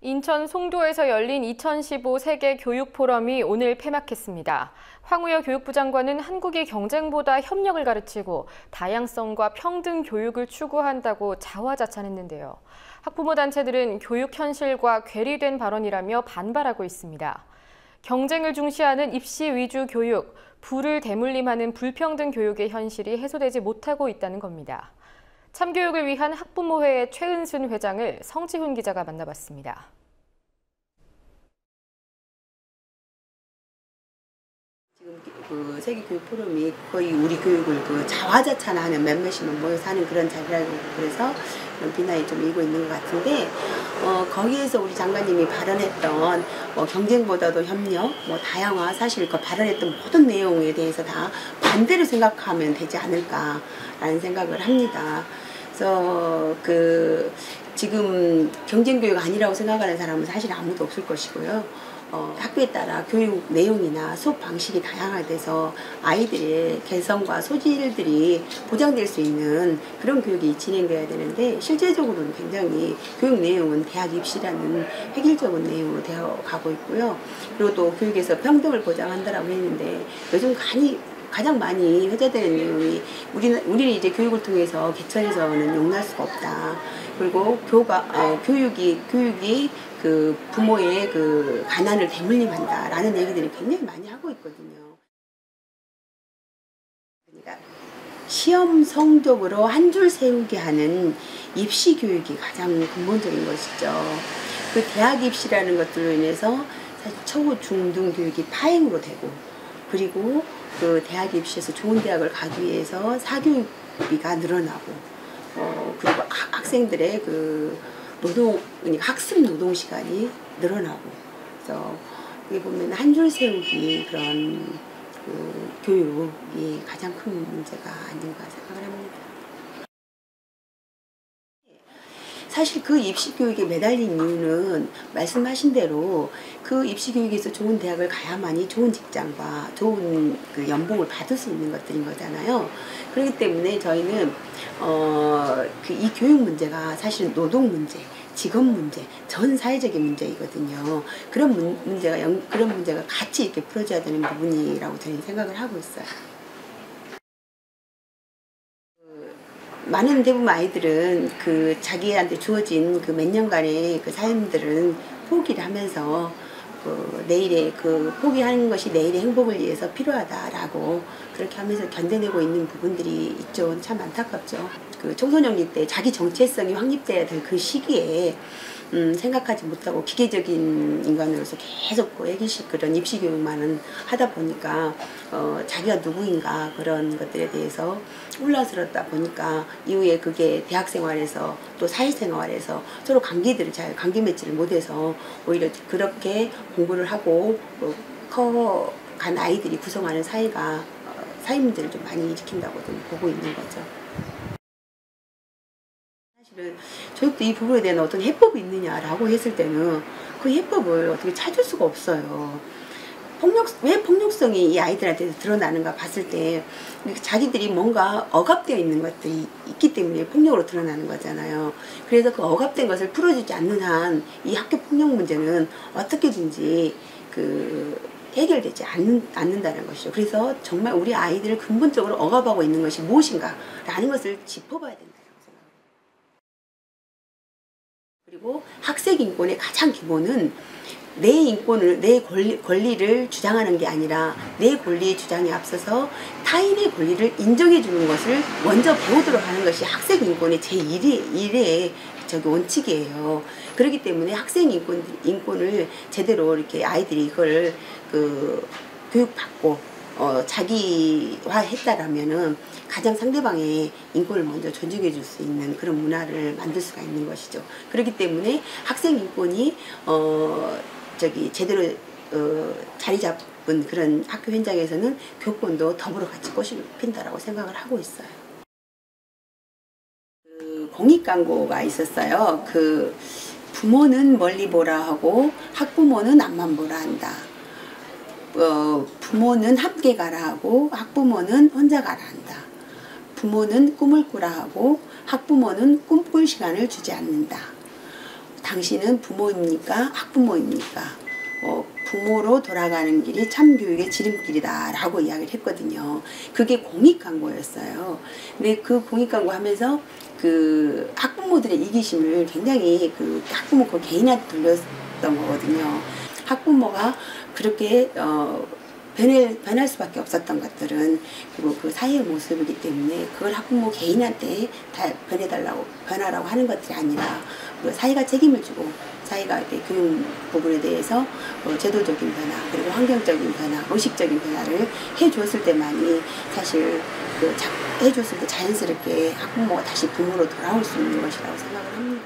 인천 송도에서 열린 2015 세계 교육 포럼이 오늘 폐막했습니다. 황우여 교육부 장관은 한국이 경쟁보다 협력을 가르치고 다양성과 평등 교육을 추구한다고 자화자찬했는데요. 학부모 단체들은 교육 현실과 괴리된 발언이라며 반발하고 있습니다. 경쟁을 중시하는 입시 위주 교육, 부를 대물림하는 불평등 교육의 현실이 해소되지 못하고 있다는 겁니다. 참교육을 위한 학부모회의 최은순 회장을 성지훈 기자가 만나봤습니다. 지금 그 세계교육 포럼이 거의 우리 교육을 자화자찬하는 몇몇이 모여서 하는 그런 자리라고 그래서 그런 비난이 좀 일고 있는 것 같은데 거기에서 우리 장관님이 발언했던 경쟁보다도 협력, 다양화, 사실 그 발언했던 모든 내용에 대해서 다 반대로 생각하면 되지 않을까라는 생각을 합니다. 그래서 지금 경쟁교육 아니라고 생각하는 사람은 사실 아무도 없을 것이고요. 학교에 따라 교육 내용이나 수업 방식이 다양화돼서 아이들의 개성과 소질들이 보장될 수 있는 그런 교육이 진행돼야 되는데 실제적으로는 굉장히 교육 내용은 대학 입시라는 획일적인 내용으로 되어 가고 있고요. 그리고 또 교육에서 평등을 보장한다라고 했는데 요즘 가장 많이 회자되는 내용이 우리는 이제 교육을 통해서 개천에서는 용납할 수가 없다. 그리고 교육이 그 부모의 그 가난을 대물림한다라는 얘기들이 굉장히 많이 하고 있거든요. 그러니까 시험 성적으로 한 줄 세우게 하는 입시 교육이 가장 근본적인 것이죠. 그 대학 입시라는 것들로 인해서 사실 초, 중, 등 교육이 파행으로 되고 그리고 그 대학 입시에서 좋은 대학을 가기 위해서 사교육비가 늘어나고 그리고 학생들의 학습 노동 시간이 늘어나고 그래서 여기 보면 한 줄 세우기 그런 교육이 가장 큰 문제가 아닌가 생각을 합니다. 사실 그 입시교육에 매달린 이유는 말씀하신 대로 그 입시교육에서 좋은 대학을 가야만이 좋은 직장과 좋은 연봉을 받을 수 있는 것들인 거잖아요. 그렇기 때문에 저희는 이 교육 문제가 사실 노동 문제, 직업 문제, 전 사회적인 문제이거든요. 그런 문제가 같이 이렇게 풀어져야 되는 부분이라고 저는 생각을 하고 있어요. 많은 대부분 아이들은 자기한테 주어진 몇 년간의 삶들은 포기를 하면서 내일의 포기하는 것이 내일의 행복을 위해서 필요하다라고 그렇게 하면서 견뎌내고 있는 부분들이 있죠. 참 안타깝죠. 청소년기 때 자기 정체성이 확립돼야 될 그 시기에 생각하지 못하고 기계적인 인간으로서 계속 애기식 그런 입시교육만은 하다 보니까 자기가 누구인가 그런 것들에 대해서 혼란스럽다 보니까 이후에 그게 대학생활에서 또 사회생활에서 서로 관계 맺지를 못해서 오히려 그렇게 공부를 하고 커간 아이들이 구성하는 사회가 사회 문제를 좀 많이 일으킨다고 좀 보고 있는 거죠. 사실은 저희도 이 부분에 대한 어떤 해법이 있느냐라고 했을 때는 그 해법을 어떻게 찾을 수가 없어요. 왜 폭력성이 이 아이들한테 드러나는가 봤을 때 자기들이 뭔가 억압되어 있는 것들이 있기 때문에 폭력으로 드러나는 거잖아요. 그래서 그 억압된 것을 풀어주지 않는 한 이 학교 폭력 문제는 어떻게든지 해결되지 않는다는 것이죠. 그래서 정말 우리 아이들을 근본적으로 억압하고 있는 것이 무엇인가라는 것을 짚어봐야 된다고 생각합니다. 그리고 학생 인권의 가장 기본은 내 권리를 주장하는 게 아니라 내 권리 주장에 앞서서 타인의 권리를 인정해 주는 것을 먼저 배우도록 하는 것이 학생 인권의 제1의 원칙이에요. 그렇기 때문에 학생 인권을 제대로 이렇게 아이들이 이걸 교육받고 자기화했다라면은 가장 상대방의 인권을 먼저 존중해 줄 수 있는 그런 문화를 만들 수가 있는 것이죠. 그렇기 때문에 학생 인권이 제대로 자리 잡은 그런 학교 현장에서는 교권도 더불어 같이 꽃이 핀다라고 생각을 하고 있어요. 공익 광고가 있었어요. 부모는 멀리 보라 하고 학부모는 앞만 보라 한다. 부모는 함께 가라 하고 학부모는 혼자 가라 한다. 부모는 꿈을 꾸라 하고 학부모는 꿈꿀 시간을 주지 않는다. 당신은 부모입니까? 학부모입니까? 부모로 돌아가는 길이 참교육의 지름길이다 라고 이야기를 했거든요. 그게 공익광고였어요. 근데 그 공익광고 하면서 그 학부모들의 이기심을 굉장히 그 학부모 그 개인한테 돌렸던 거거든요. 학부모가 그렇게 변할 수밖에 없었던 것들은 그리고 그 사회의 모습이기 때문에 그걸 학부모 개인한테 다 변하라고 하는 것들이 아니라 사회가 책임을 지고 사회가 교육 부분에 대해서 제도적인 변화 그리고 환경적인 변화, 의식적인 변화를 해주었을 때만이 사실 해줬을 때 자연스럽게 학부모가 다시 부모로 돌아올 수 있는 것이라고 생각을 합니다.